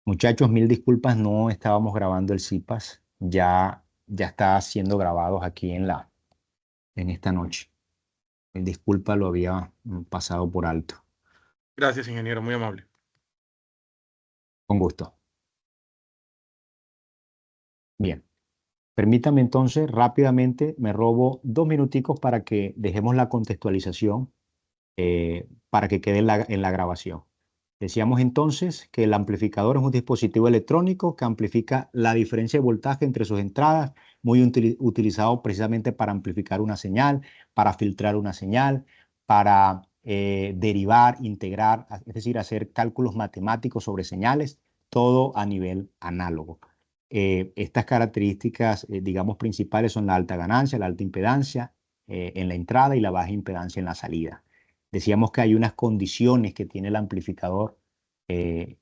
Muchachos, mil disculpas, no estábamos grabando el CIPAS, ya está siendo grabados aquí en esta noche. Mil disculpas, lo había pasado por alto. Gracias, ingeniero, muy amable. Con gusto. Bien, permítame entonces rápidamente, me robo 2 minuticos para que dejemos la contextualización para que quede en la grabación. Decíamos entonces que el amplificador es un dispositivo electrónico que amplifica la diferencia de voltaje entre sus entradas, muy utilizado precisamente para amplificar una señal, para filtrar una señal, para derivar, integrar, es decir, hacer cálculos matemáticos sobre señales, todo a nivel análogo. Estas características, digamos, principales son la alta ganancia, la alta impedancia en la entrada y la baja impedancia en la salida. Decíamos que hay unas condiciones que tiene el amplificador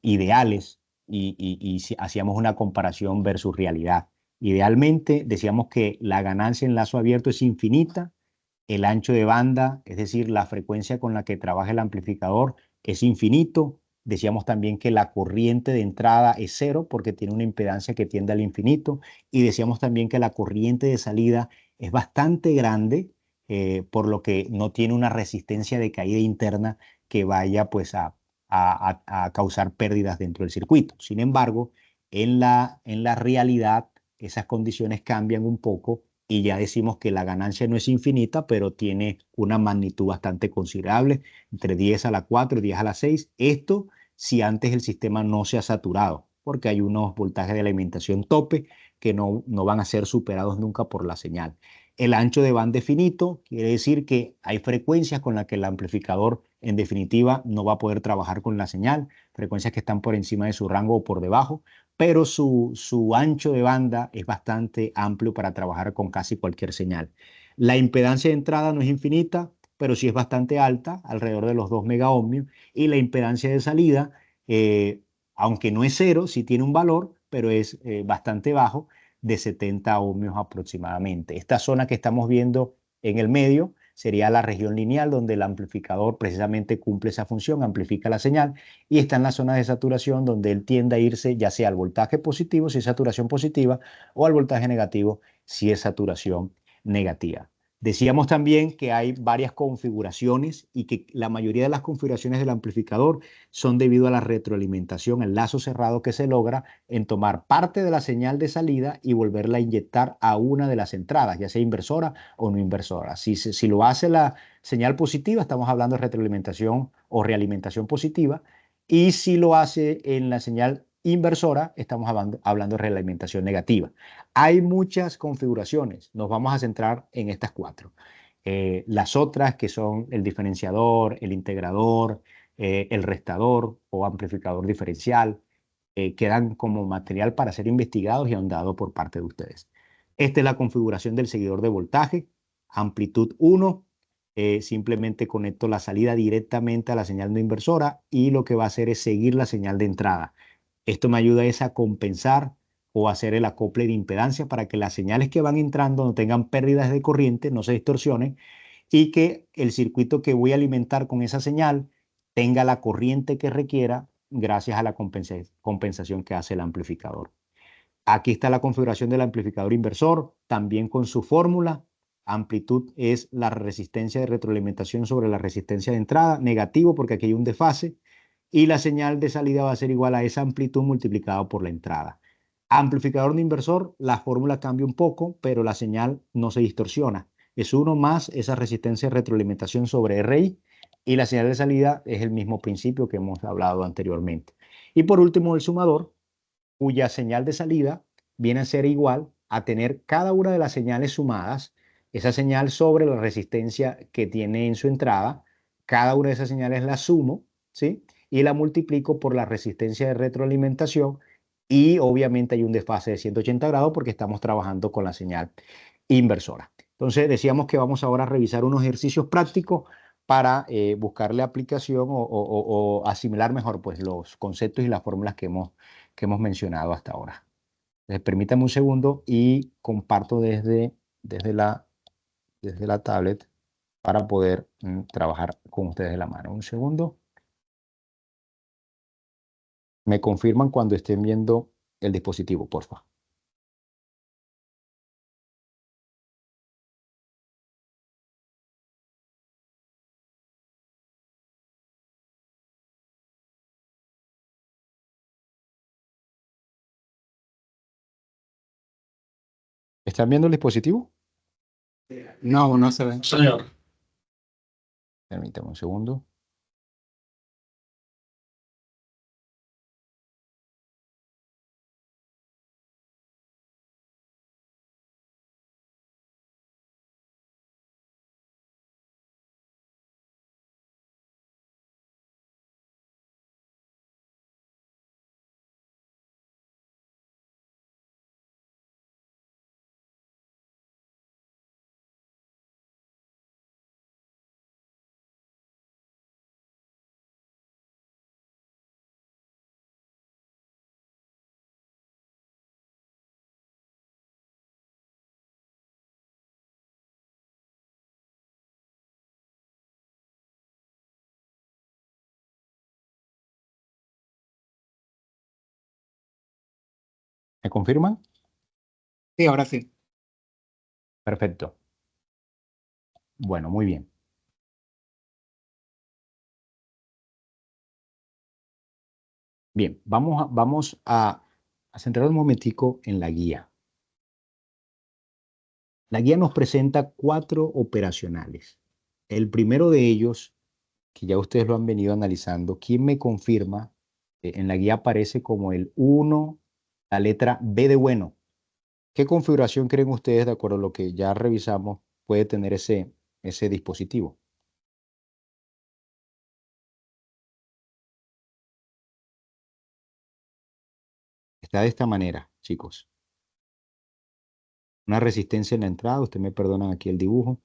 ideales y si hacíamos una comparación versus realidad. Idealmente decíamos que la ganancia en lazo abierto es infinita, el ancho de banda, es decir, la frecuencia con la que trabaja el amplificador es infinito. Decíamos también que la corriente de entrada es cero porque tiene una impedancia que tiende al infinito. Y decíamos también que la corriente de salida es bastante grande, por lo que no tiene una resistencia de caída interna que vaya pues a causar pérdidas dentro del circuito. Sin embargo, en la realidad esas condiciones cambian un poco y ya decimos que la ganancia no es infinita, pero tiene una magnitud bastante considerable, entre 10 a la 4 y 10 a la 6. Esto si antes el sistema no se ha saturado, porque hay unos voltajes de alimentación tope que no van a ser superados nunca por la señal. El ancho de banda es finito, quiere decir que hay frecuencias con las que el amplificador en definitiva no va a poder trabajar con la señal, frecuencias que están por encima de su rango o por debajo, pero su ancho de banda es bastante amplio para trabajar con casi cualquier señal. La impedancia de entrada no es infinita, pero sí es bastante alta, alrededor de los 2 megaohmios, y la impedancia de salida, aunque no es cero, sí tiene un valor, pero es bastante bajo, de 70 ohmios aproximadamente. Esta zona que estamos viendo en el medio sería la región lineal donde el amplificador precisamente cumple esa función, amplifica la señal, y está en la zona de saturación donde él tiende a irse ya sea al voltaje positivo si es saturación positiva o al voltaje negativo si es saturación negativa. Decíamos también que hay varias configuraciones y que la mayoría de las configuraciones del amplificador son debido a la retroalimentación, el lazo cerrado que se logra en tomar parte de la señal de salida y volverla a inyectar a una de las entradas, ya sea inversora o no inversora. Si lo hace la señal positiva, estamos hablando de retroalimentación o realimentación positiva, y si lo hace en la señal inversora, estamos hablando de realimentación negativa. Hay muchas configuraciones, nos vamos a centrar en estas 4. Las otras que son el diferenciador, el integrador, el restador o amplificador diferencial, quedan como material para ser investigados y ahondados por parte de ustedes. Esta es la configuración del seguidor de voltaje, amplitud 1. Simplemente conecto la salida directamente a la señal no inversora y lo que va a hacer es seguir la señal de entrada. Esto me ayuda a compensar o hacer el acople de impedancia para que las señales que van entrando no tengan pérdidas de corriente, no se distorsionen y que el circuito que voy a alimentar con esa señal tenga la corriente que requiera gracias a la compensación que hace el amplificador. Aquí está la configuración del amplificador inversor, también con su fórmula. Amplitud es la resistencia de retroalimentación sobre la resistencia de entrada, negativo porque aquí hay un desfase, y la señal de salida va a ser igual a esa amplitud multiplicado por la entrada. Amplificador no inversor, la fórmula cambia un poco, pero la señal no se distorsiona. Es 1 más esa resistencia de retroalimentación sobre RI, y la señal de salida es el mismo principio que hemos hablado anteriormente. Y por último, el sumador, cuya señal de salida viene a ser igual a tener cada una de las señales sumadas, esa señal sobre la resistencia que tiene en su entrada, cada una de esas señales la sumo, ¿sí? Y la multiplico por la resistencia de retroalimentación, y obviamente hay un desfase de 180 grados porque estamos trabajando con la señal inversora. Entonces decíamos que vamos ahora a revisar unos ejercicios prácticos para buscarle aplicación o asimilar mejor pues, los conceptos y las fórmulas que hemos mencionado hasta ahora. Entonces, permítame un segundo y comparto desde la tablet para poder trabajar con ustedes de la mano. Un segundo. Me confirman cuando estén viendo el dispositivo, por favor. ¿Están viendo el dispositivo? No, no se ve. Señor. Permítame un segundo. ¿Me confirman? Sí, ahora sí. Perfecto. Bueno, muy bien. Bien, vamos a centrar un momentico en la guía. La guía nos presenta 4 operacionales. El primero de ellos, que ya ustedes lo han venido analizando, ¿quién me confirma? En la guía aparece como el 1, la letra B de bueno. ¿Qué configuración creen ustedes, de acuerdo a lo que ya revisamos, puede tener ese dispositivo? Está de esta manera, chicos. Una resistencia en la entrada, ustedes me perdonan aquí el dibujo.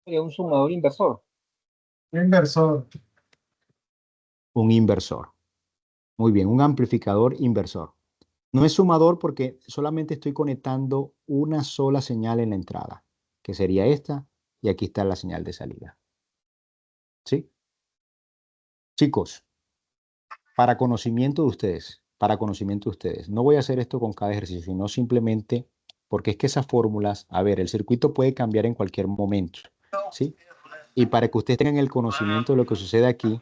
Sería un sumador inversor. Inversor. Un inversor. Muy bien, un amplificador inversor. No es sumador porque solamente estoy conectando una sola señal en la entrada, que sería esta, y aquí está la señal de salida. ¿Sí? Chicos, para conocimiento de ustedes, no voy a hacer esto con cada ejercicio, sino simplemente porque es que esas fórmulas, a ver, el circuito puede cambiar en cualquier momento, ¿sí? Y para que ustedes tengan el conocimiento de lo que sucede aquí,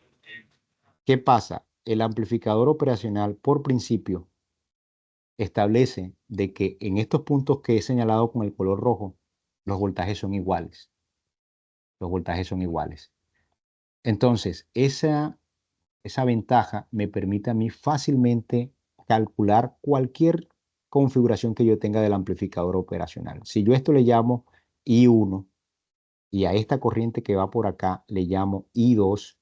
¿qué pasa? El amplificador operacional, por principio, establece de que en estos puntos que he señalado con el color rojo, los voltajes son iguales. Los voltajes son iguales. Entonces, esa ventaja me permite a mí fácilmente calcular cualquier configuración que yo tenga del amplificador operacional. Si yo esto le llamo I1 y a esta corriente que va por acá le llamo I2,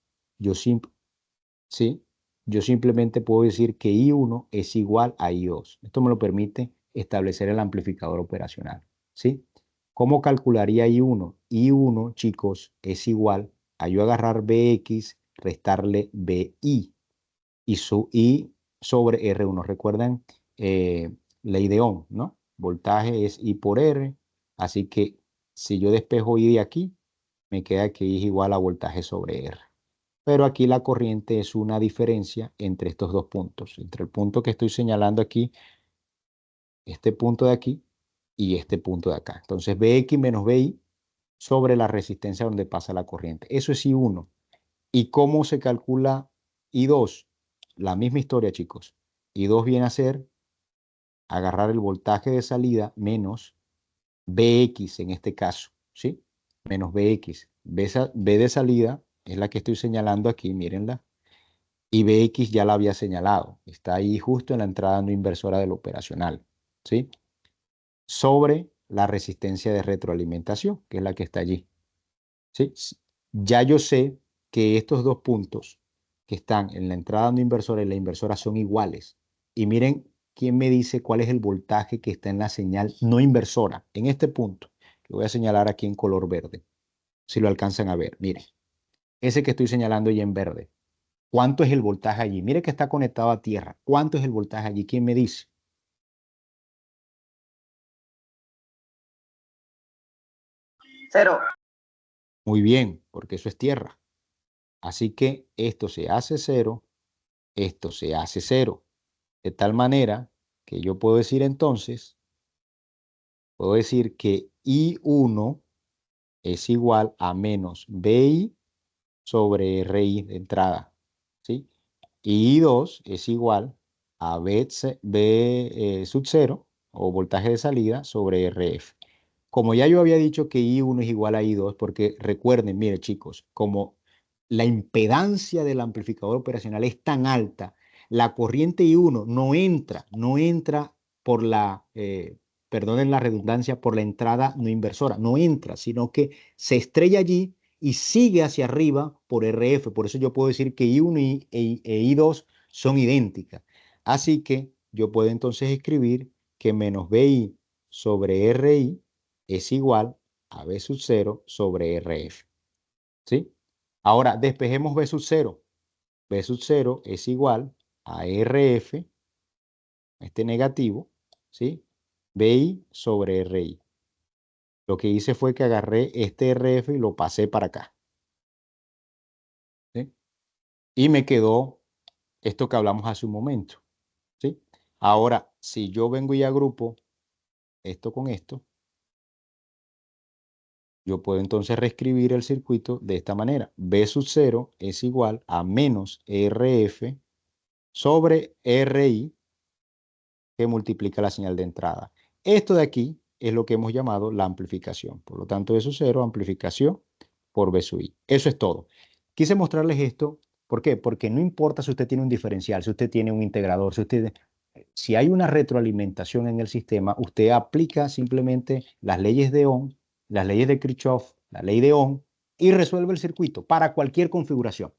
¿sí? Yo simplemente puedo decir que I1 es igual a I2. Esto me lo permite establecer el amplificador operacional, ¿sí? ¿Cómo calcularía I1? I1, chicos, es igual a yo agarrar Bx, restarle Bi y sobre R1. ¿Recuerdan ley de Ohm, no? Voltaje es I por R, así que si yo despejo I de aquí, me queda que I es igual a voltaje sobre R. Pero aquí la corriente es una diferencia entre estos dos puntos, entre el punto que estoy señalando aquí, este punto de aquí, y este punto de acá. Entonces, Bx menos Bi sobre la resistencia donde pasa la corriente. Eso es I1. ¿Y cómo se calcula I2? La misma historia, chicos. I2 viene a ser agarrar el voltaje de salida menos Bx en este caso, ¿sí? Menos Bx. B de salida es la que estoy señalando aquí, mírenla. Y Bx ya la había señalado. Está ahí justo en la entrada no inversora del operacional, ¿sí? Sobre la resistencia de retroalimentación, que es la que está allí, ¿sí? Ya yo sé que estos dos puntos que están en la entrada no inversora y la inversora son iguales. Y miren quién me dice cuál es el voltaje que está en la señal no inversora, en este punto. Lo voy a señalar aquí en color verde, si lo alcanzan a ver. Miren, ese que estoy señalando ya en verde. ¿Cuánto es el voltaje allí? Mire que está conectado a tierra. ¿Cuánto es el voltaje allí? ¿Quién me dice? Cero. Muy bien, porque eso es tierra. Así que esto se hace 0, esto se hace 0. De tal manera que yo puedo decir entonces, puedo decir que I1 es igual a menos BI sobre RI de entrada, ¿sí? Y I2 es igual a B sub 0 o voltaje de salida sobre RF. Como ya yo había dicho que I1 es igual a I2, porque recuerden, mire chicos, como la impedancia del amplificador operacional es tan alta, la corriente I1 no entra por la, perdonen la redundancia, por la entrada no inversora, no entra, sino que se estrella allí y sigue hacia arriba por RF. Por eso yo puedo decir que I1 e I2 son idénticas. Así que yo puedo entonces escribir que menos BI sobre RI es igual a B sub 0 sobre RF. ¿Sí? Ahora, despejemos B sub 0. B sub 0 es igual a RF, este negativo, ¿sí? BI sobre RI. Lo que hice fue que agarré este RF y lo pasé para acá. ¿Sí? Y me quedó esto que hablamos hace un momento. ¿Sí? Ahora, si yo vengo y agrupo esto con esto, yo puedo entonces reescribir el circuito de esta manera. B sub 0 es igual a menos RF sobre RI que multiplica la señal de entrada. Esto de aquí es lo que hemos llamado la amplificación. Por lo tanto, B sub 0, amplificación por B sub I. Eso es todo. Quise mostrarles esto. ¿Por qué? Porque no importa si usted tiene un diferencial, si usted tiene un integrador, si hay una retroalimentación en el sistema, usted aplica simplemente las leyes de Ohm, las leyes de Kirchhoff, la ley de Ohm y resuelve el circuito para cualquier configuración.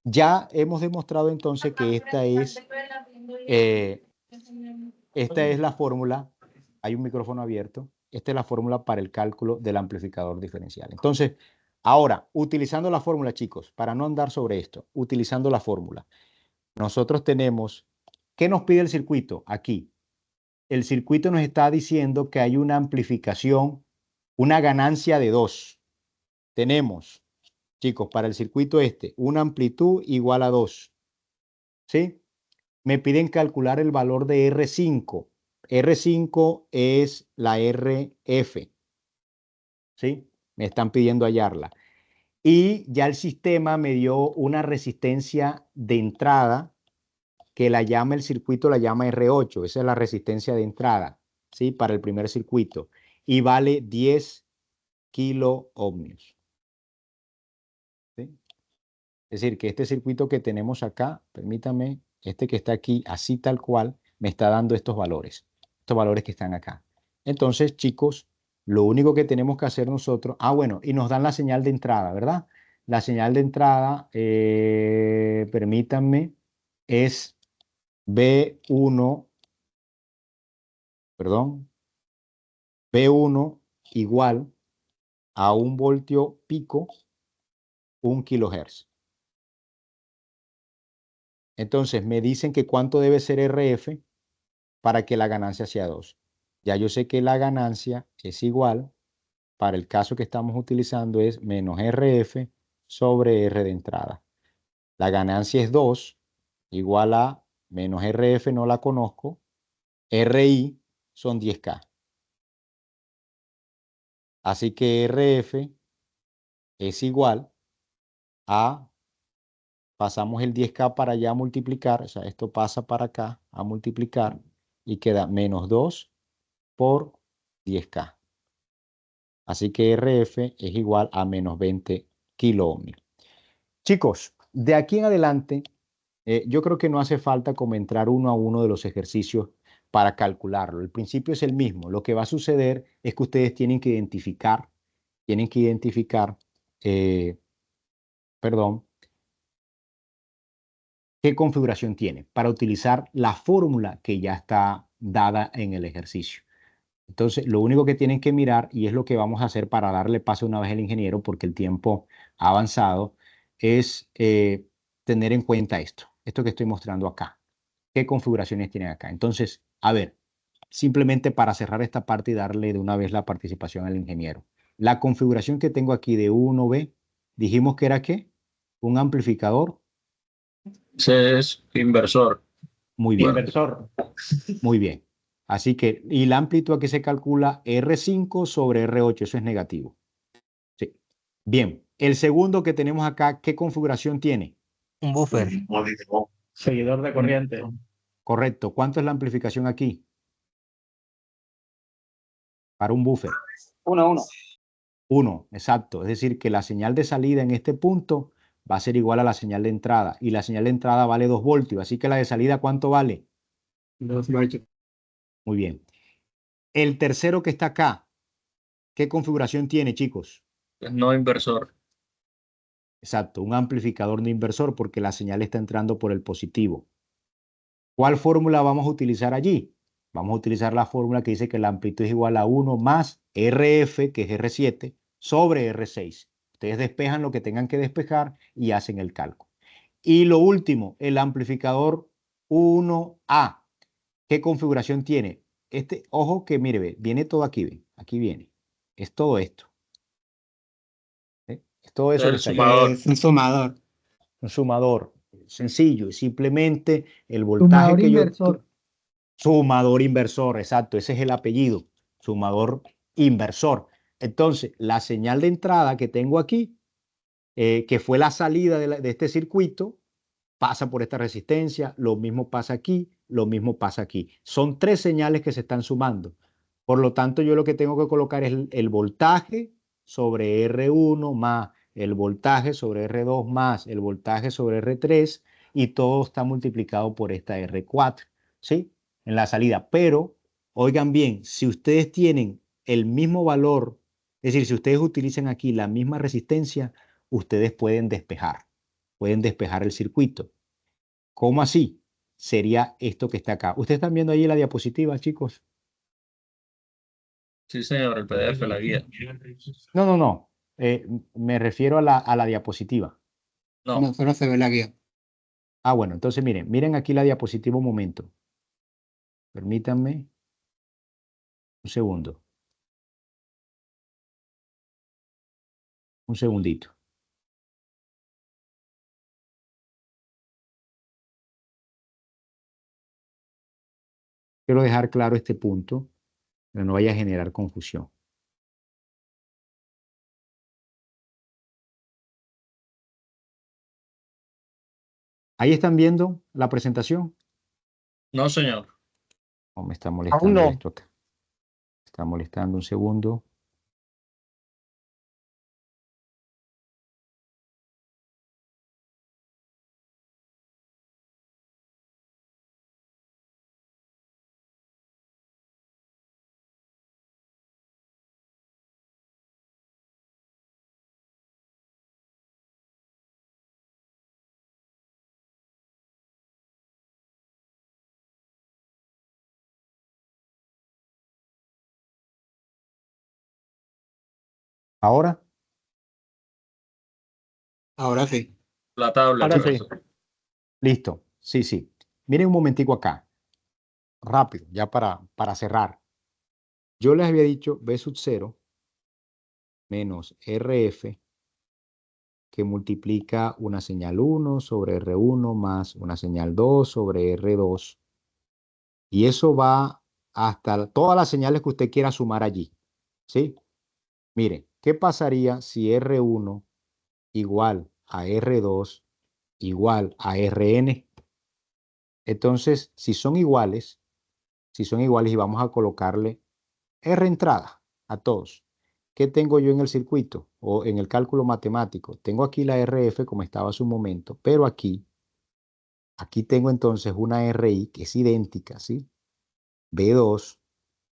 Ya hemos demostrado entonces que esta es la fórmula, hay un micrófono abierto, esta es la fórmula para el cálculo del amplificador diferencial. Entonces, ahora, utilizando la fórmula, chicos, para no andar sobre esto, utilizando la fórmula, nosotros tenemos, ¿qué nos pide el circuito? Aquí, el circuito nos está diciendo que hay una amplificación, una ganancia de 2. Tenemos, chicos, para el circuito este, una amplitud igual a 2, ¿sí? Me piden calcular el valor de R5. R5 es la RF, ¿sí? Me están pidiendo hallarla. Y ya el sistema me dio una resistencia de entrada que la llama el circuito, la llama R8. Esa es la resistencia de entrada, ¿sí? Para el primer circuito. Y vale 10 kilo ohmios. ¿Sí? Es decir, que este circuito que tenemos acá, permítame, este que está aquí, así tal cual, me está dando estos valores que están acá. Entonces, chicos, lo único que tenemos que hacer nosotros, bueno, y nos dan la señal de entrada, ¿verdad? La señal de entrada, permítanme, es B1, perdón, B1 igual a 1 voltio pico, 1 kilohertz. Entonces, me dicen que cuánto debe ser RF para que la ganancia sea 2. Ya yo sé que la ganancia es igual, para el caso que estamos utilizando es menos RF sobre R de entrada. La ganancia es 2, igual a menos RF, no la conozco, RI son 10K. Así que RF es igual a, pasamos el 10K para allá a multiplicar, o sea, esto pasa para acá a multiplicar y queda menos 2 por 10K. Así que RF es igual a menos 20 kilo ohmios. Chicos, de aquí en adelante, yo creo que no hace falta como entrar uno a uno de los ejercicios para calcularlo. El principio es el mismo. Lo que va a suceder es que ustedes tienen que identificar, perdón, qué configuración tiene para utilizar la fórmula que ya está dada en el ejercicio. Entonces, lo único que tienen que mirar, y es lo que vamos a hacer para darle paso una vez al ingeniero, porque el tiempo ha avanzado, es tener en cuenta esto que estoy mostrando acá. ¿Qué configuraciones tienen acá? Entonces, a ver, simplemente para cerrar esta parte y darle de una vez la participación al ingeniero. La configuración que tengo aquí de 1B Dijimos que era ¿qué? Un amplificador. Ese es inversor. Muy bien. Inversor. Muy bien. Así que, y la amplitud aquí se calcula R5 sobre R8, eso es negativo. Sí. Bien, el segundo que tenemos acá, ¿qué configuración tiene? Un buffer. Seguidor de corriente. Correcto. ¿Cuánto es la amplificación aquí? Para un buffer. 1 a 1. 1, exacto. Es decir, que la señal de salida en este punto va a ser igual a la señal de entrada. Y la señal de entrada vale 2 voltios. Así que la de salida, ¿cuánto vale? 2 voltios. Muy bien. El tercero que está acá, ¿qué configuración tiene, chicos? Es no inversor. Exacto, un amplificador no inversor porque la señal está entrando por el positivo. ¿Cuál fórmula vamos a utilizar allí? Vamos a utilizar la fórmula que dice que la amplitud es igual a 1 más RF, que es R7, sobre R6. Ustedes despejan lo que tengan que despejar y hacen el cálculo. Y lo último, el amplificador 1A. ¿Qué configuración tiene? Este, ojo que mire, ve, viene todo aquí, ve, aquí viene. Es todo esto. ¿Eh? Es todo eso El que está ahí. sumador. Es un sumador. Un sumador. Sencillo, simplemente el voltaje Sumador que yo... inversor. Sumador inversor, exacto, ese es el apellido, sumador inversor. Entonces, la señal de entrada que tengo aquí, que fue la salida de este circuito, pasa por esta resistencia, lo mismo pasa aquí, lo mismo pasa aquí. Son 3 señales que se están sumando. Por lo tanto, yo lo que tengo que colocar es el voltaje sobre R1 más el voltaje sobre R2 más el voltaje sobre R3 y todo está multiplicado por esta R4, ¿sí? En la salida. Pero, oigan bien, si ustedes tienen el mismo valor, es decir, si ustedes utilizan aquí la misma resistencia, ustedes pueden despejar el circuito. ¿Cómo así? Sería esto que está acá. ¿Ustedes están viendo ahí la diapositiva, chicos? Sí, señor, el PDF, la guía. No. Me refiero a la diapositiva. No, No, solo se ve la guía. Ah, bueno, entonces miren aquí la diapositiva un momento. Permítanme un segundo. Un segundito. Quiero dejar claro este punto, pero no vaya a generar confusión. ¿Ahí están viendo la presentación? no, señor. ¿O me está molestando esto acá? Me está molestando un segundo. ¿Ahora? Ahora sí. La tabla. Ahora sí. profesor. Listo. Sí. Miren un momentico acá. Rápido, ya para cerrar. Yo les había dicho B sub 0 menos RF que multiplica una señal 1 sobre R1 más una señal 2 sobre R2. Y eso va hasta todas las señales que usted quiera sumar allí. ¿Sí? Mire, ¿qué pasaría si R1 igual a R2 igual a Rn? Entonces, si son iguales y vamos a colocarle R entrada a todos. ¿Qué tengo yo en el circuito o en el cálculo matemático? Tengo aquí la RF como estaba hace un momento, pero aquí tengo entonces una RI que es idéntica, ¿sí? B2,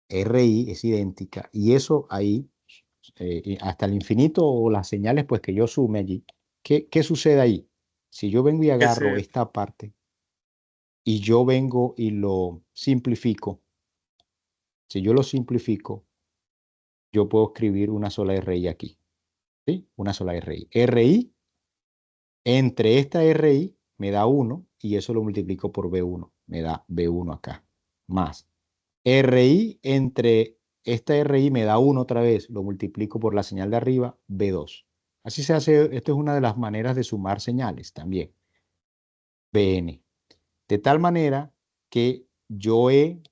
RI es idéntica y eso ahí, hasta el infinito o las señales pues que yo sume allí. ¿Qué sucede ahí? Si yo vengo y agarro esta parte y yo vengo y lo simplifico, si yo lo simplifico, yo puedo escribir una sola RI aquí. ¿Sí? Una sola RI. RI entre esta RI me da 1 y eso lo multiplico por B1. Me da B1 acá. Más. RI entre esta RI me da 1 otra vez. Lo multiplico por la señal de arriba, B2. Así se hace, esto es una de las maneras de sumar señales también. Bn. De tal manera que yo he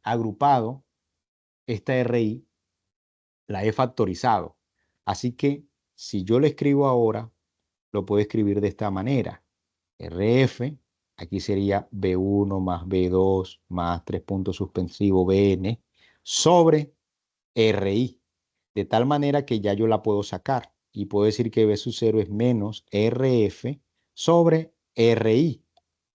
agrupado esta RI, la he factorizado. Así que si yo lo escribo ahora, lo puedo escribir de esta manera. RF, aquí sería B1 más B2 más 3 puntos suspensivos BN sobre RI. De tal manera que ya yo la puedo sacar. Y puedo decir que B sub 0 es menos RF sobre RI.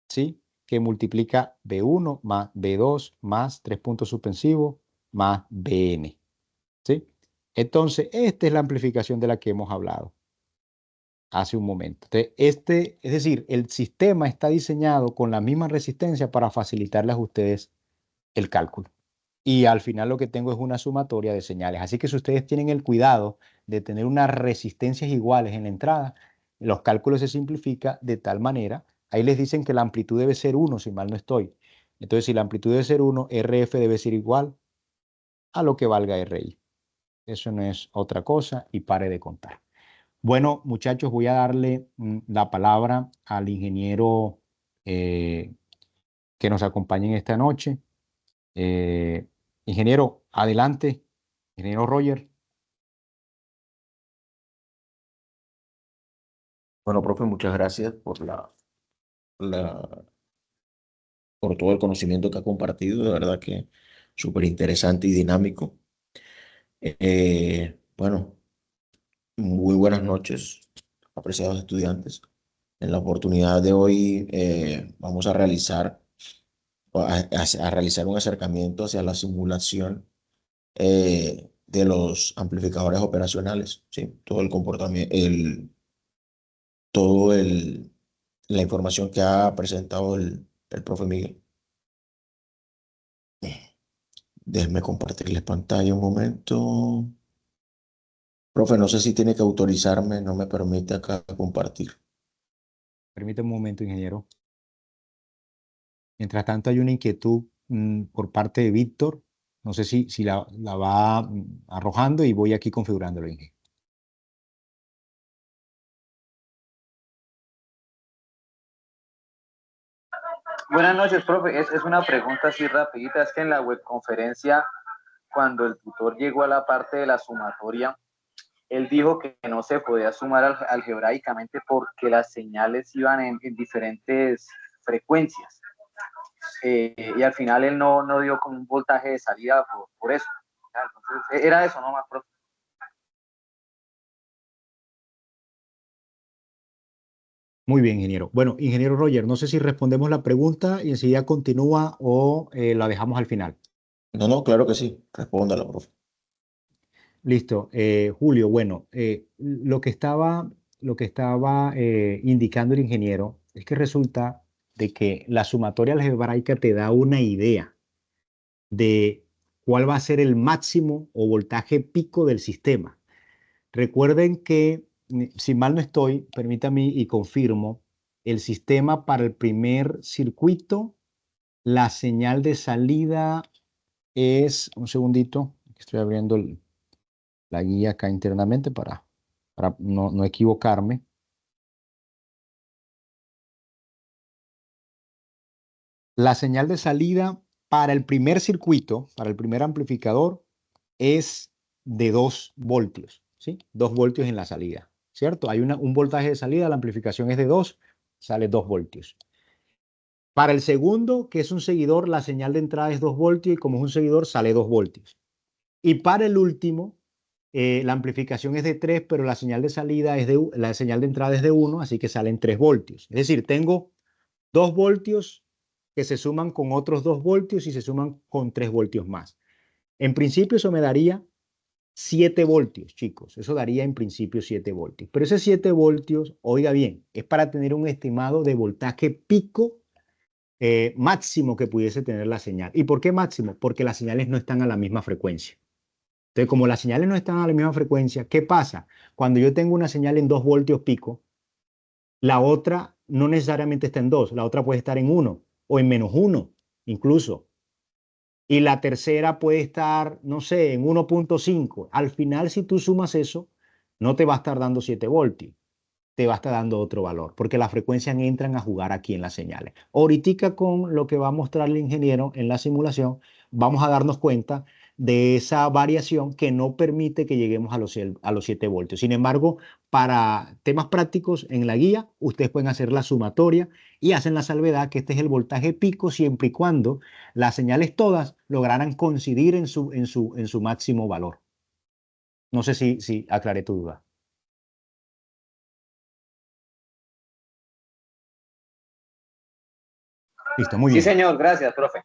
¿Sí? Que multiplica B1 más B2 más 3 puntos suspensivos más BN. ¿Sí? Entonces, esta es la amplificación de la que hemos hablado hace un momento. Entonces, es decir, el sistema está diseñado con la misma resistencia para facilitarles a ustedes el cálculo. Y al final lo que tengo es una sumatoria de señales. Así que si ustedes tienen el cuidado de tener unas resistencias iguales en la entrada, los cálculos se simplifican de tal manera. Ahí les dicen que la amplitud debe ser 1, si mal no estoy. Entonces, si la amplitud debe ser 1, RF debe ser igual a lo que valga RI. Eso no es otra cosa y pare de contar. Bueno, muchachos, voy a darle la palabra al ingeniero que nos acompañe en esta noche. Ingeniero, adelante. Ingeniero Roger. Bueno, profe, muchas gracias la- por todo el conocimiento que ha compartido. De verdad que súper interesante y dinámico. Bueno, muy buenas noches, apreciados estudiantes. En la oportunidad de hoy vamos a realizar un acercamiento hacia la simulación de los amplificadores operacionales, ¿sí? Todo el comportamiento, todo la información que ha presentado el profe Miguel. Déjenme compartirles pantalla un momento. Profe, no sé si tiene que autorizarme, no me permite acá compartir. Permítame un momento, ingeniero. Mientras tanto, hay una inquietud por parte de Víctor. No sé si la va arrojando y voy aquí configurándolo, ingeniero. Buenas noches, profe. Es una pregunta así rapidita. Es que en la webconferencia, cuando el tutor llegó a la parte de la sumatoria, él dijo que no se podía sumar algebraicamente porque las señales iban en diferentes frecuencias. Y al final él no dio como un voltaje de salida por eso. Entonces, era eso nomás, profe. Muy bien, ingeniero. Bueno, ingeniero Roger, no sé si respondemos la pregunta y enseguida continúa o la dejamos al final. No, no, claro que sí. Respóndala, profe. Listo. Julio, bueno, lo que estaba indicando el ingeniero es que resulta de que la sumatoria algebraica te da una idea de cuál va a ser el máximo o voltaje pico del sistema. Recuerden que, si mal no estoy, permítame y confirmo, el sistema para el primer circuito, la señal de salida es, un segundito, estoy abriendo la guía acá internamente para no equivocarme. La señal de salida para el primer circuito, para el primer amplificador, es de 2 voltios, ¿sí? 2 voltios en la salida, ¿cierto? Hay un voltaje de salida, la amplificación es de 2, sale 2 voltios. Para el segundo, que es un seguidor, la señal de entrada es 2 voltios y como es un seguidor, sale 2 voltios. Y para el último, la amplificación es de 3, pero la señal de salida la señal de entrada es de 1, así que salen 3 voltios. Es decir, tengo 2 voltios que se suman con otros 2 voltios y se suman con 3 voltios más. En principio eso me daría 7 voltios, chicos. Eso daría en principio 7 voltios. Pero ese 7 voltios, oiga bien, es para tener un estimado de voltaje pico máximo que pudiese tener la señal. ¿Y por qué máximo? Porque las señales no están a la misma frecuencia. Entonces, como las señales no están a la misma frecuencia, ¿qué pasa? Cuando yo tengo una señal en 2 voltios pico, la otra no necesariamente está en 2, la otra puede estar en 1 o en -1 incluso. Y la tercera puede estar, no sé, en 1.5. Al final, si tú sumas eso, no te va a estar dando 7 voltios, te va a estar dando otro valor, porque las frecuencias entran a jugar aquí en las señales. Ahorita con lo que va a mostrar el ingeniero en la simulación, vamos a darnos cuenta de esa variación que no permite que lleguemos a los 7 voltios. Sin embargo, para temas prácticos en la guía, ustedes pueden hacer la sumatoria y hacen la salvedad que este es el voltaje pico siempre y cuando las señales todas lograran coincidir en su máximo valor. No sé si aclaré tu duda. Listo, muy Sí, bien. señor, gracias, profe.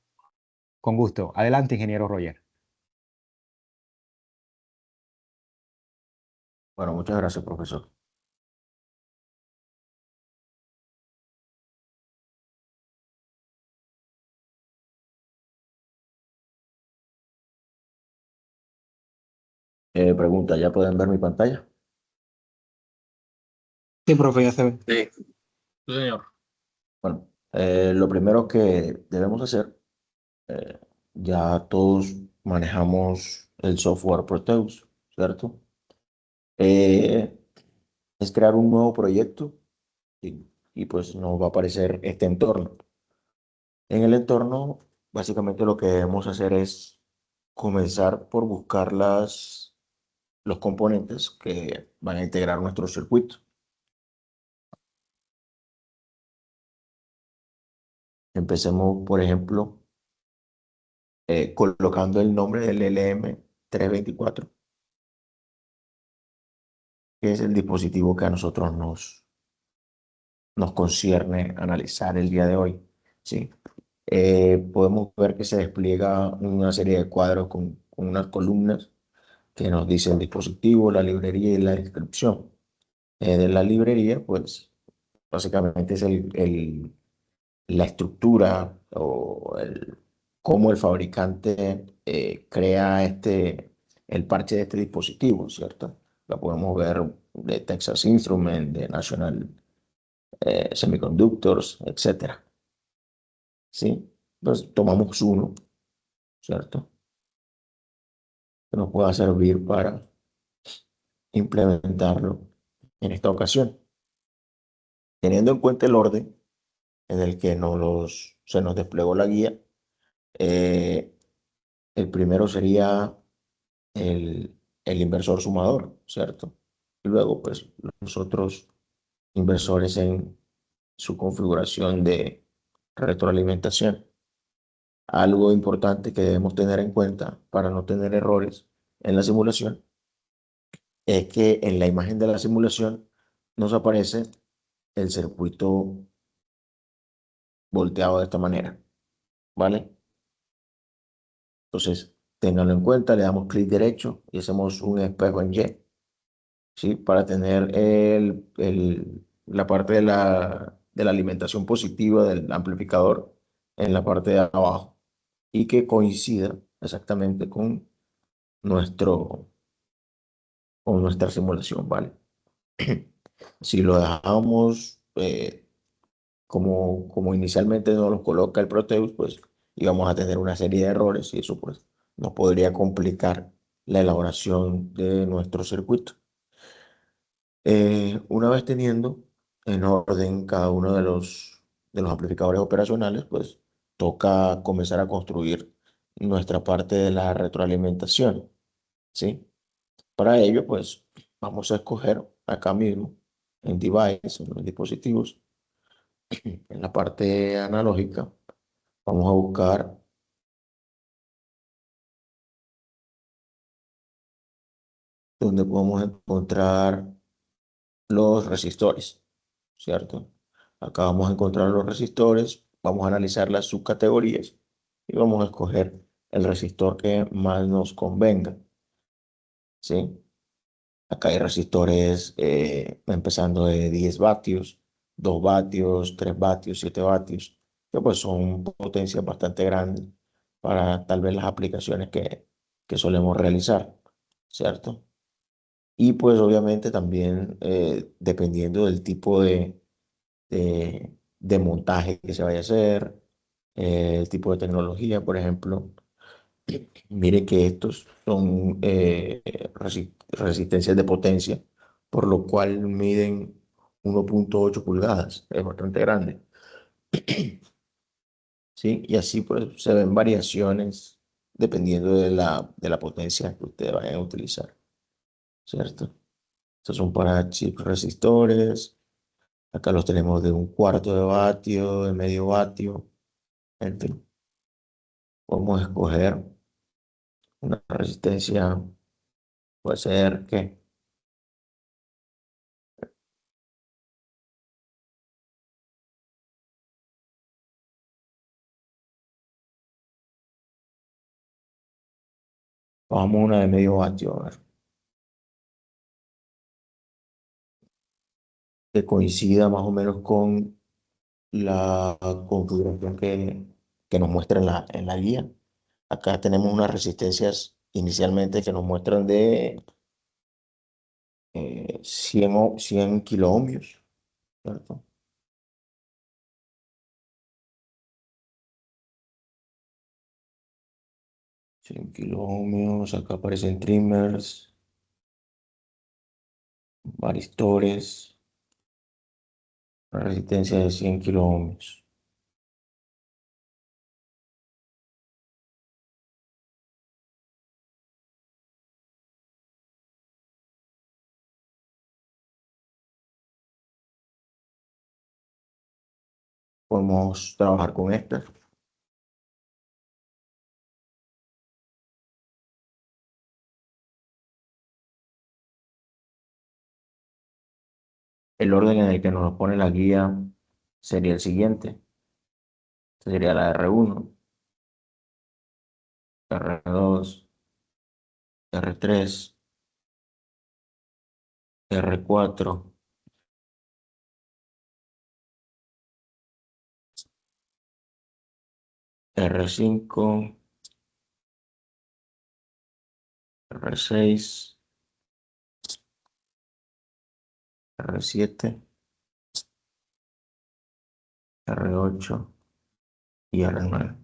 Con gusto. Adelante, ingeniero Roger. Bueno, muchas gracias, profesor. Pregunta, ¿ya pueden ver mi pantalla? Sí, profe, ya se ve. Sí. Sí, señor. Bueno, lo primero que debemos hacer, eh, ya todos manejamos el software Proteus, ¿cierto? Eh, es crear un nuevo proyecto y pues nos va a aparecer este entorno. En el entorno, básicamente lo que debemos hacer es comenzar por buscar los componentes que van a integrar nuestro circuito. Empecemos, por ejemplo, colocando el nombre del LM324, que es el dispositivo que a nosotros nos concierne analizar el día de hoy, ¿sí? Podemos ver que se despliega una serie de cuadros con unas columnas que nos dice el dispositivo, la librería y la descripción. De la librería, pues básicamente es la estructura o cómo el fabricante crea el parche de este dispositivo, ¿cierto? La podemos ver de Texas Instruments, de National Semiconductors, etcétera. ¿Sí? Pues tomamos uno, ¿cierto? Que nos pueda servir para implementarlo en esta ocasión. Teniendo en cuenta el orden en el que se nos desplegó la guía, eh, el primero sería el inversor sumador, ¿cierto? Y luego, pues, los otros inversores en su configuración de retroalimentación. Algo importante que debemos tener en cuenta para no tener errores en la simulación es que en la imagen de la simulación nos aparece el circuito volteado de esta manera, ¿vale? Entonces, ténganlo en cuenta, le damos clic derecho y hacemos un espejo en Y, ¿sí? Para tener la parte de la alimentación positiva del amplificador en la parte de abajo y que coincida exactamente nuestro, con nuestra simulación, ¿vale? Si lo dejamos como inicialmente nos lo coloca el Proteus, pues íbamos a tener una serie de errores y eso pues nos podría complicar la elaboración de nuestro circuito. Una vez teniendo en orden cada uno de los amplificadores operacionales, pues toca comenzar a construir nuestra parte de la retroalimentación, ¿sí? Para ello, pues vamos a escoger acá mismo en Device, en los dispositivos, en la parte analógica, vamos a buscar donde podemos encontrar los resistores, ¿cierto? Acá vamos a encontrar los resistores, vamos a analizar las subcategorías y vamos a escoger el resistor que más nos convenga, ¿sí? Acá hay resistores empezando de 10 vatios, 2 vatios, 3 vatios, 7 vatios, que pues son potencias bastante grandes para tal vez las aplicaciones que solemos realizar, ¿cierto? Y pues obviamente también dependiendo del tipo de montaje que se vaya a hacer, el tipo de tecnología, por ejemplo. Mire que estos son resistencias de potencia por lo cual miden 1.8 pulgadas, es bastante grande. ¿Sí? Y así pues se ven variaciones dependiendo de la potencia que ustedes vayan a utilizar, ¿cierto? Estos son para chips resistores. Acá los tenemos de 1/4 de vatio, de medio vatio, en fin. Podemos escoger una resistencia, puede ser que vamos a una de medio vatio, a ver, que coincida más o menos con la configuración que nos muestra en la guía. Acá tenemos unas resistencias inicialmente que nos muestran de 100 kiloohmios, ¿cierto? Kiloohmios, acá aparecen trimmers, varistores, una resistencia de 100 kiloohmios. Podemos trabajar con esta. El orden en el que nos pone la guía sería el siguiente. Esta sería la R1, R2, R3, R4, R5, R6, R7, R8 y R9.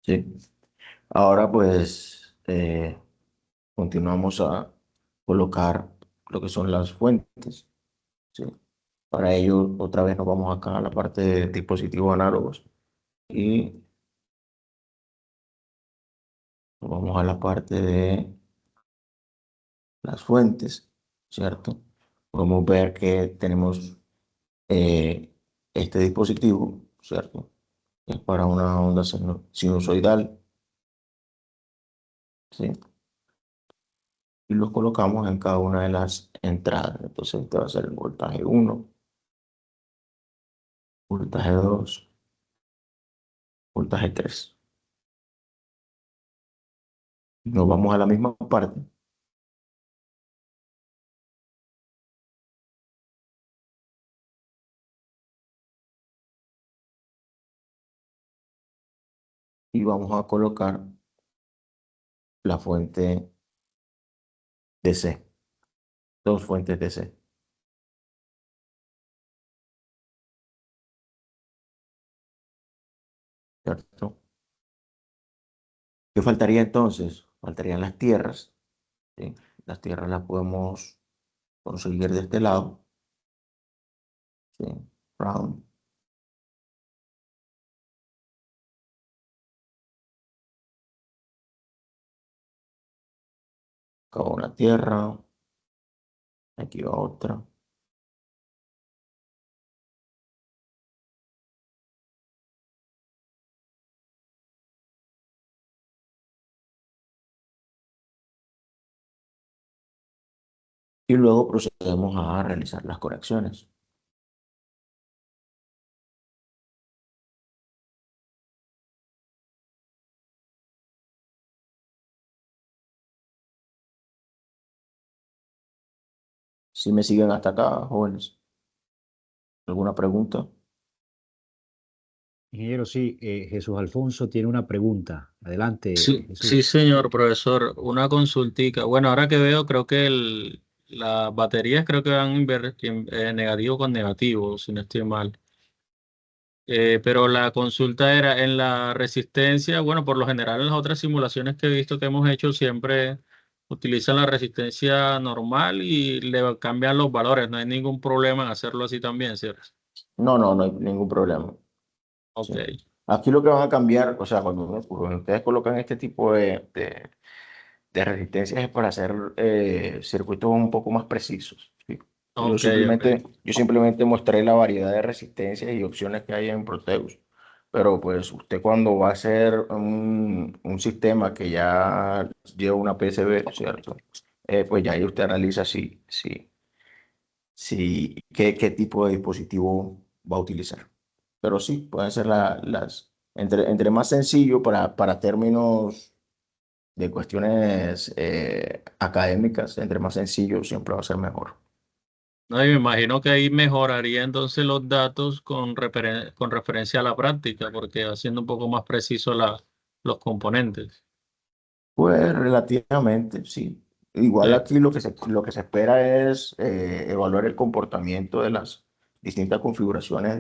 Sí. Ahora pues continuamos a colocar lo que son las fuentes. ¿Sí? Para ello otra vez nos vamos acá a la parte de dispositivos análogos y nos vamos a la parte de las fuentes, ¿cierto? Podemos ver que tenemos este dispositivo, ¿cierto? Es para una onda sinusoidal, ¿sí? Y los colocamos en cada una de las entradas. Entonces este va a ser el voltaje 1, voltaje 2, voltaje 3. Nos vamos a la misma parte y vamos a colocar la fuente DC, dos fuentes DC, ¿cierto? ¿Qué faltaría entonces? Faltarían las tierras, ¿sí? Las tierras las podemos conseguir de este lado, ¿sí? Round. Acá va una tierra, aquí va otra. Y luego procedemos a realizar las correcciones. Si me siguen hasta acá, jóvenes, ¿alguna pregunta? Ingeniero, sí, Jesús Alfonso tiene una pregunta. Adelante, Sí, Jesús. sí, señor profesor, una consultica. Bueno, ahora que veo, creo que las baterías creo que van negativo con negativo, si no estoy mal. Pero la consulta era en la resistencia. Bueno, por lo general en las otras simulaciones que he visto que hemos hecho siempre utilizan la resistencia normal y le cambian los valores. No hay ningún problema en hacerlo así también, ¿cierto? No hay ningún problema. Ok. Sí. Aquí lo que van a cambiar, o sea, cuando ustedes colocan este tipo de resistencias es para hacer circuitos un poco más precisos. ¿Sí? Ok, Yo simplemente mostré la variedad de resistencias y opciones que hay en Proteus. Pero pues usted cuando va a hacer un sistema que ya lleva una PCB, ¿cierto? Pues ya ahí usted analiza qué tipo de dispositivo va a utilizar. Pero sí, pueden ser entre más sencillo para términos de cuestiones académicas, entre más sencillo siempre va a ser mejor. No, y me imagino que ahí mejoraría entonces los datos con referencia a la práctica, porque haciendo un poco más preciso los componentes. Pues relativamente, sí. Igual Sí. aquí lo que se espera es evaluar el comportamiento de las distintas configuraciones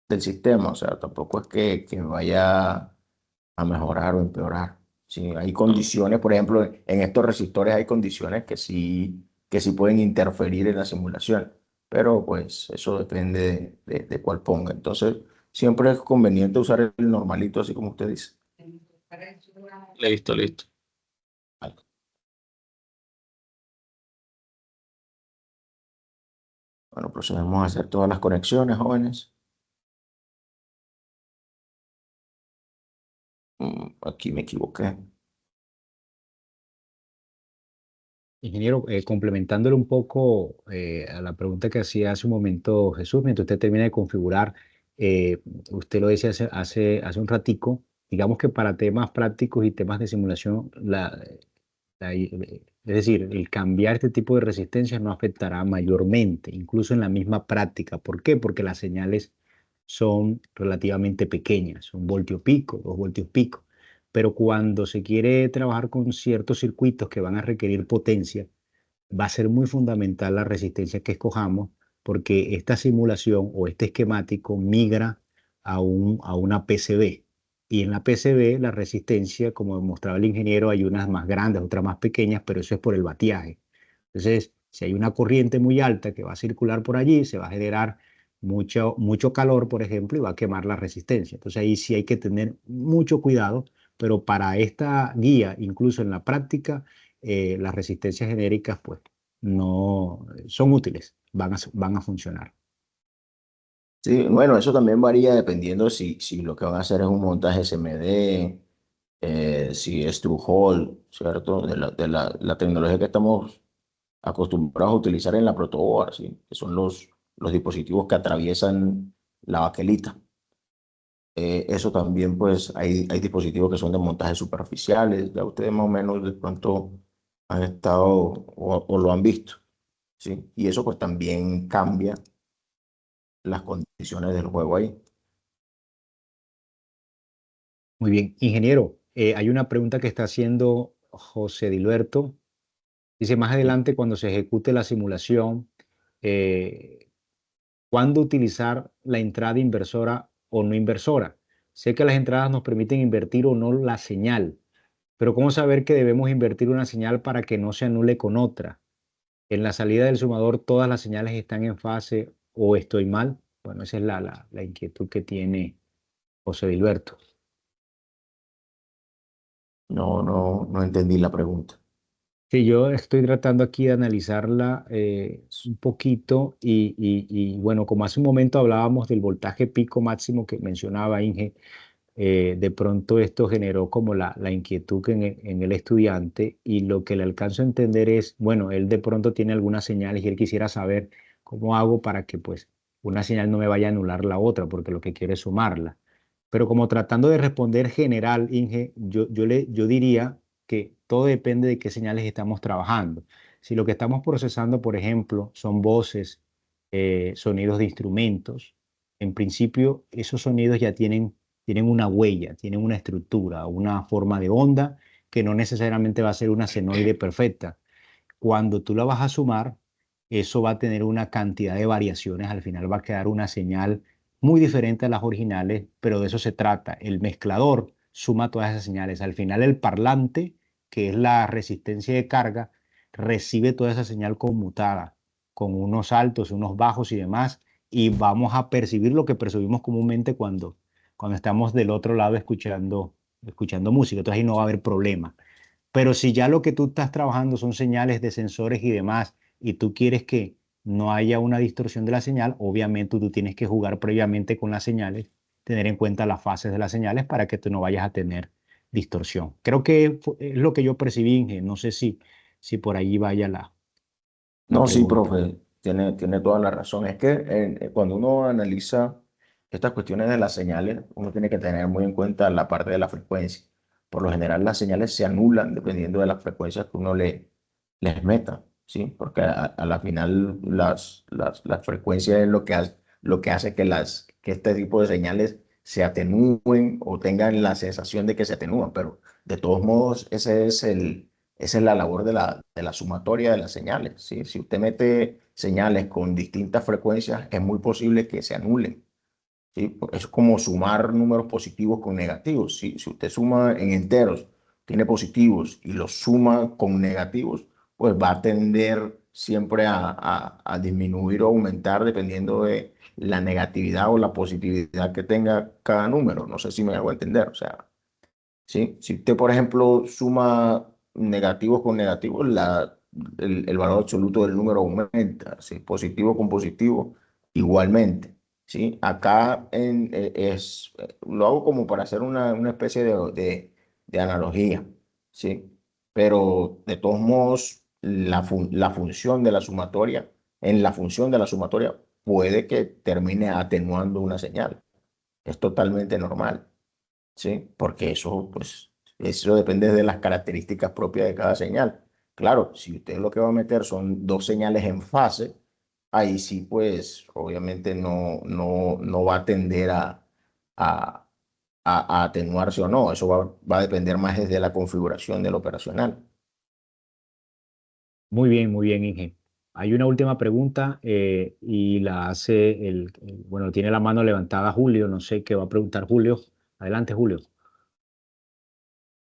del sistema. O sea, tampoco es que vaya a mejorar o empeorar. Sí, hay No, condiciones, por ejemplo, en estos resistores hay condiciones que sí pueden interferir en la simulación, pero pues eso depende de cuál ponga. Entonces, siempre es conveniente usar el normalito, así como usted dice. listo, listo. Bueno, procedemos a hacer todas las conexiones, jóvenes. Aquí me equivoqué. Ingeniero, complementándole un poco a la pregunta que hacía hace un momento Jesús, mientras usted termina de configurar, eh, usted lo decía hace un ratico, digamos que para temas prácticos y temas de simulación, es decir, el cambiar este tipo de resistencias no afectará mayormente, incluso en la misma práctica. ¿Por qué? Porque las señales son relativamente pequeñas, un voltio pico, 2 voltios pico. Pero cuando se quiere trabajar con ciertos circuitos que van a requerir potencia, va a ser muy fundamental la resistencia que escojamos, porque esta simulación o este esquemático migra a una PCB. Y en la PCB, la resistencia, como mostraba el ingeniero, hay unas más grandes, otras más pequeñas, pero eso es por el batiaje. Entonces, si hay una corriente muy alta que va a circular por allí, se va a generar mucho calor, por ejemplo, y va a quemar la resistencia. Entonces, ahí sí hay que tener mucho cuidado, pero para esta guía, incluso en la práctica, las resistencias genéricas, pues, no son útiles, van a funcionar. Sí, bueno, eso también varía dependiendo si lo que van a hacer es un montaje SMD, si es through-hole, ¿cierto? De la tecnología que estamos acostumbrados a utilizar en la protoboard, ¿sí? Que son los dispositivos que atraviesan la baquelita. Eso también, pues, hay dispositivos que son de montajes superficiales, ya ustedes más o menos de pronto han estado o lo han visto, ¿sí? Y eso pues también cambia las condiciones del juego ahí. Muy bien, ingeniero, hay una pregunta que está haciendo José Dilberto. Dice, más Sí. adelante, cuando se ejecute la simulación, eh, ¿cuándo utilizar la entrada inversora o no inversora? Sé que las entradas nos permiten invertir o no la señal, pero ¿cómo saber que debemos invertir una señal para que no se anule con otra? En la salida del sumador, ¿todas las señales están en fase o estoy mal? Bueno, esa es la inquietud que tiene José Dilberto. No entendí la pregunta. Sí, yo estoy tratando aquí de analizarla un poquito bueno, como hace un momento hablábamos del voltaje pico máximo que mencionaba Inge, de pronto esto generó como la inquietud en el estudiante y lo que le alcanzo a entender es, bueno, él de pronto tiene algunas señales y él quisiera saber cómo hago para que pues una señal no me vaya a anular la otra porque lo que quiere es sumarla. Pero como tratando de responder general, Inge, yo diría que todo depende de qué señales estamos trabajando. Si lo que estamos procesando, por ejemplo, son voces, sonidos de instrumentos, en principio esos sonidos ya tienen una huella, tienen una estructura, una forma de onda que no necesariamente va a ser una senoide perfecta. Cuando tú la vas a sumar, eso va a tener una cantidad de variaciones, al final va a quedar una señal muy diferente a las originales, pero de eso se trata. El mezclador suma todas esas señales. Al final el parlante que es la resistencia de carga, recibe toda esa señal conmutada, con unos altos, unos bajos y demás, y vamos a percibir lo que percibimos comúnmente cuando estamos del otro lado escuchando música. Entonces ahí no va a haber problema. Pero si ya lo que tú estás trabajando son señales de sensores y demás, y tú quieres que no haya una distorsión de la señal, obviamente tú tienes que jugar previamente con las señales, tener en cuenta las fases de las señales para que tú no vayas a tener distorsión. Creo que es lo que yo percibí, Inge. No sé si por allí vaya la No, sí, pregunta. profe, tiene toda la razón. Es que cuando uno analiza estas cuestiones de las señales, uno tiene que tener muy en cuenta la parte de la frecuencia. Por lo general, las señales se anulan dependiendo de las frecuencias que uno les meta, ¿sí? Porque a la final las frecuencias es lo que hace que este tipo de señales se atenúen o tengan la sensación de que se atenúan. Pero de todos modos, esa es la labor de la sumatoria de las señales, ¿sí? Si usted mete señales con distintas frecuencias, es muy posible que se anulen, ¿sí? Es como sumar números positivos con negativos. Si usted suma en enteros, tiene positivos y los suma con negativos, pues va a tender siempre a disminuir o aumentar dependiendo de la negatividad o la positividad que tenga cada número. No sé si me hago entender. O sea, ¿sí? Si usted, por ejemplo, suma negativos con negativos, el valor absoluto del número aumenta, ¿sí? Positivo con positivo, igualmente, ¿sí? Acá lo hago como para hacer una especie de analogía, ¿sí? Pero de todos modos, la función de la sumatoria, en la función de la sumatoria, puede que termine atenuando una señal. Es totalmente normal. ¿Sí? Porque eso depende de las características propias de cada señal. Claro, si usted lo que va a meter son dos señales en fase, ahí sí, pues, obviamente no va a tender a, a atenuarse o no. Eso va a depender más desde la configuración del operacional. Muy bien, Inge. Hay una última pregunta y la hace bueno, tiene la mano levantada Julio. No sé qué va a preguntar Julio. Adelante, Julio.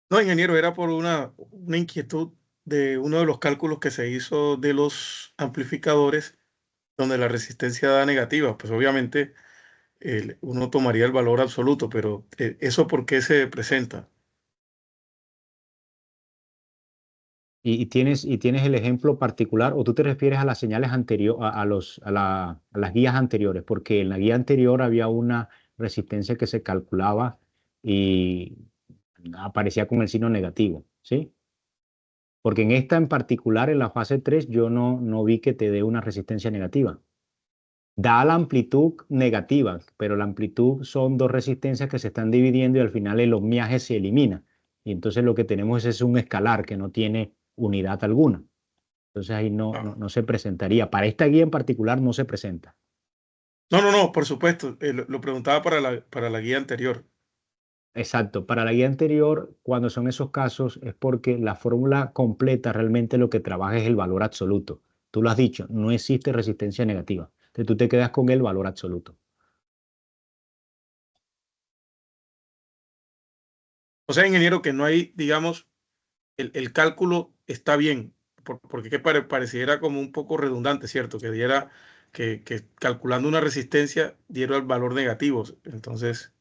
No, ingeniero, era por una inquietud de uno de los cálculos que se hizo de los amplificadores, donde la resistencia da negativa. Pues obviamente uno tomaría el valor absoluto, pero ¿eso por qué se presenta? ¿Y tienes el ejemplo particular o tú te refieres a las señales anteriores, a las guías anteriores? Porque en la guía anterior había una resistencia que se calculaba y aparecía con el signo negativo, ¿sí? Porque en esta en particular, en la fase 3 yo no vi que te dé una resistencia negativa. Da la amplitud negativa, pero la amplitud son dos resistencias que se están dividiendo y al final el ohmiaje se elimina. Y entonces lo que tenemos es un escalar que no tiene unidad alguna. Entonces ahí Ah, no se presentaría. Para esta guía en particular no se presenta. no, por supuesto. Lo preguntaba para la guía anterior. Exacto. Para la guía anterior, cuando son esos casos, es porque la fórmula completa realmente lo que trabaja es el valor absoluto. Tú lo has dicho, no existe resistencia negativa. Entonces tú te quedas con el valor absoluto. O sea, ingeniero, que no hay, digamos, el cálculo está bien, porque que pareciera como un poco redundante, ¿cierto? Que diera, que calculando una resistencia diera el valor negativo. Entonces,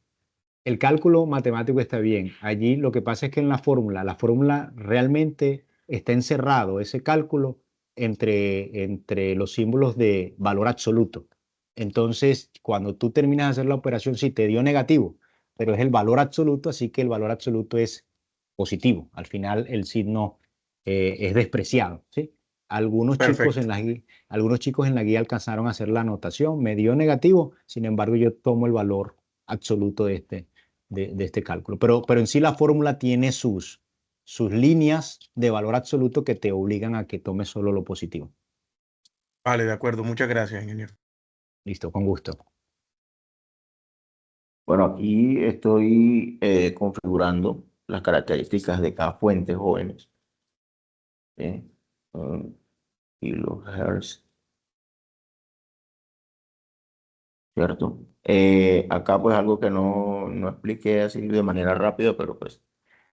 El cálculo matemático está bien. Allí lo que pasa es que en la fórmula realmente está encerrado ese cálculo entre los símbolos de valor absoluto. Entonces, cuando tú terminas de hacer la operación, sí te dio negativo, pero es el valor absoluto, así que el valor absoluto es positivo. Al final el signo es despreciado, ¿sí? perfecto. Algunos chicos en la guía alcanzaron a hacer la anotación, me dio negativo, sin embargo yo tomo el valor absoluto de este cálculo. Pero en sí la fórmula tiene sus líneas de valor absoluto que te obligan a que tomes solo lo positivo. Vale, de acuerdo. Muchas gracias, ingeniero. Listo, con gusto. Bueno, aquí estoy configurando las características de cada fuente, jóvenes. ¿Sí? Kilohertz, ¿cierto? Acá pues algo que no expliqué así de manera rápida, pero pues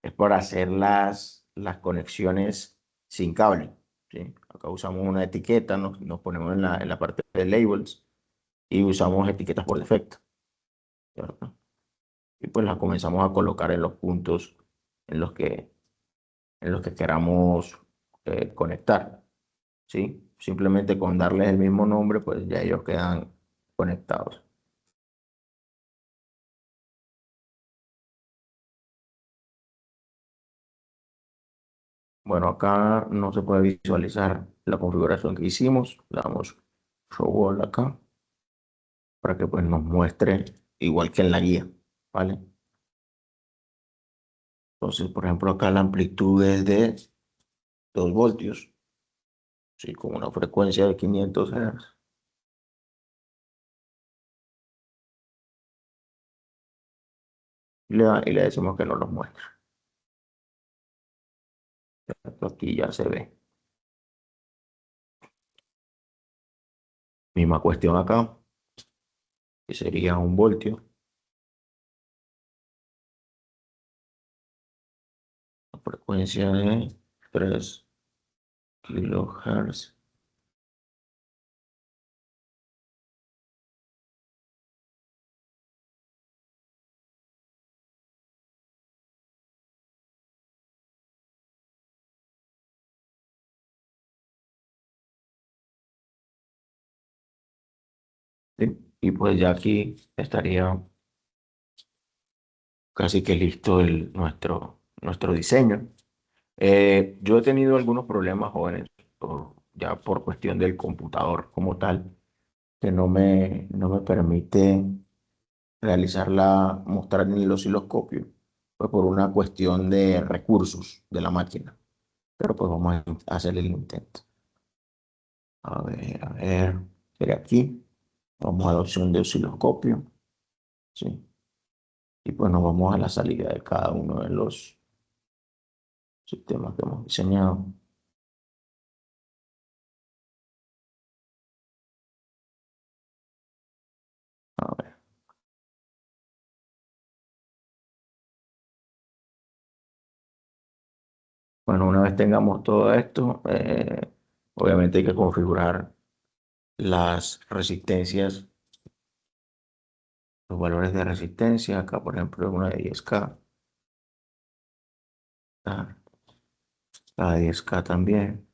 es para hacer las conexiones sin cable, ¿sí? Acá usamos una etiqueta, nos ponemos en la parte de labels y usamos etiquetas por defecto, ¿cierto? Y pues las comenzamos a colocar en los puntos en los que queramos conectar, ¿sí? Simplemente con darles el mismo nombre, pues ya ellos quedan conectados. Bueno, acá no se puede visualizar la configuración que hicimos. Le damos Show All acá para que pues nos muestre igual que en la guía, ¿vale? Entonces, por ejemplo, acá la amplitud es de 2 voltios, ¿sí? Con una frecuencia de 500 Hz. Y le decimos que nos los muestre. Esto aquí ya se ve. Misma cuestión acá, que sería 1 voltio. La frecuencia de 3 kilohertz. ¿Sí? Y pues ya aquí estaría casi que listo nuestro diseño. Yo he tenido algunos problemas, jóvenes, ya por cuestión del computador como tal, que no me permite mostrar en el osciloscopio, pues por una cuestión de recursos de la máquina. Pero pues vamos a hacer el intento. A ver, sería aquí. Vamos a la opción de osciloscopio, ¿sí? Y pues nos vamos a la salida de cada uno de los sistemas que hemos diseñado. A ver. Bueno, una vez tengamos todo esto, obviamente hay que configurar las resistencias, los valores de resistencia. Acá, por ejemplo, una de 10K. La de 10K también.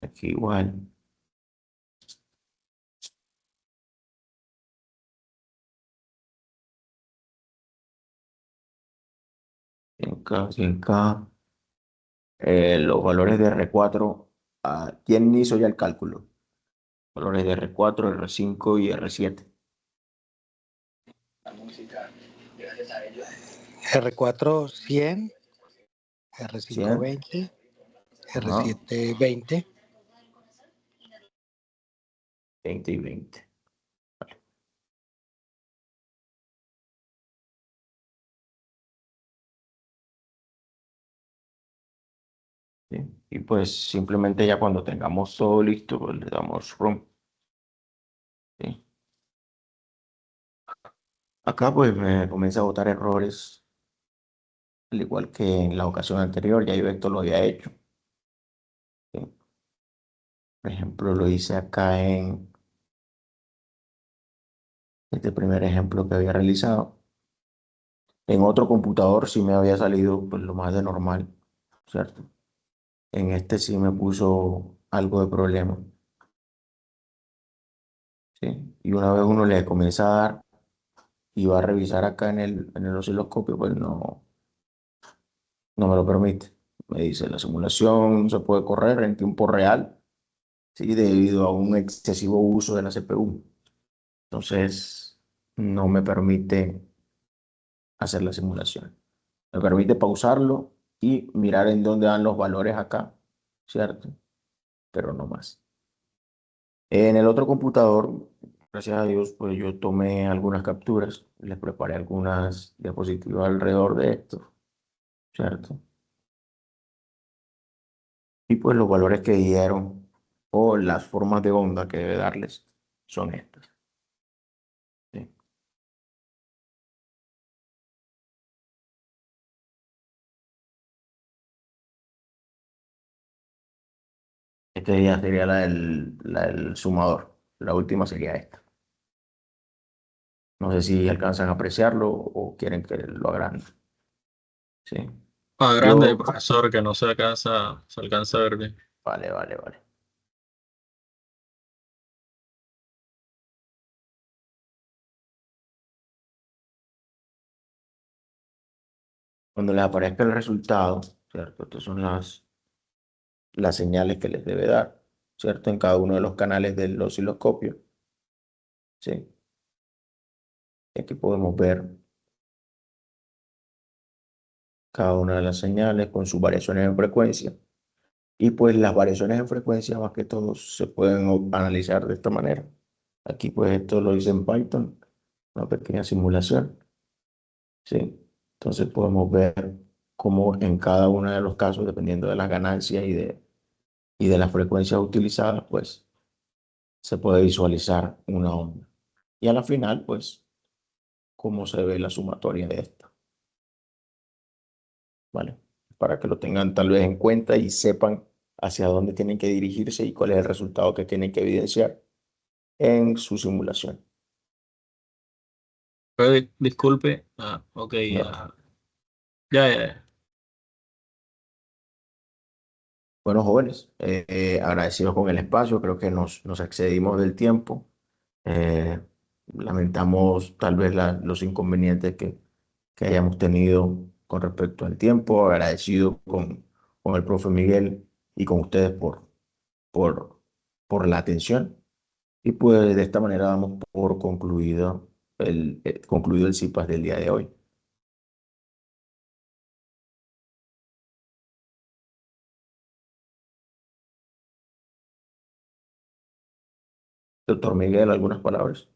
Aquí igual. 100K, 100K. Los valores de R4. ¿Quién hizo ya el cálculo? Valores de R4, R5 y R7. R4 100, R5 100. 20, Ajá, R7 20. 20 y 20. ¿Sí? Y pues simplemente ya cuando tengamos todo listo, pues le damos Run. ¿Sí? Acá pues me comienza a botar errores, al igual que en la ocasión anterior, ya yo esto lo había hecho. ¿Sí? Por ejemplo, lo hice acá en este primer ejemplo que había realizado. En otro computador sí me había salido pues lo más de normal, ¿cierto? En este sí me puso algo de problema, ¿sí? Y una vez uno le comienza a dar y va a revisar acá en el osciloscopio, pues no me lo permite. Me dice, la simulación se puede correr en tiempo real, ¿sí? Debido a un excesivo uso de la CPU. Entonces, no me permite hacer la simulación. Me permite pausarlo y mirar en dónde dan los valores acá, ¿cierto? Pero no más. En el otro computador, gracias a Dios, pues yo tomé algunas capturas, les preparé algunas diapositivas alrededor de esto, ¿cierto? Y pues los valores que dieron o las formas de onda que debe darles son estas. ¿Sí? Esta ya sería la del sumador. La última sería esta. No sé si alcanzan a apreciarlo o quieren que lo agrande. Sí. Más grande, Yo, profesor, que no se alcanza a ver bien. vale, vale, vale. Cuando les aparezca el resultado, ¿cierto? Estas son las señales que les debe dar, ¿cierto? En cada uno de los canales del osciloscopio. Sí. Y aquí podemos ver cada una de las señales con sus variaciones en frecuencia. Y pues las variaciones en frecuencia más que todo se pueden analizar de esta manera. Aquí pues esto lo hice en Python, una pequeña simulación. ¿Sí? Entonces podemos ver cómo en cada uno de los casos, dependiendo de las ganancias y de las frecuencias utilizadas, pues se puede visualizar una onda. Y a la final, pues, cómo se ve la sumatoria de esta. ¿Vale? Para que lo tengan tal vez en cuenta y sepan hacia dónde tienen que dirigirse y cuál es el resultado que tienen que evidenciar en su simulación. Disculpe. Ok, No. ya. Bueno, jóvenes, agradecidos con el espacio, creo que nos excedimos del tiempo. Eh, Lamentamos tal vez los inconvenientes que hayamos tenido con respecto al tiempo. Agradecido con el profe Miguel y con ustedes por, por la atención. Y pues de esta manera damos por concluido el CIPAS del día de hoy. Doctor Miguel, ¿algunas palabras?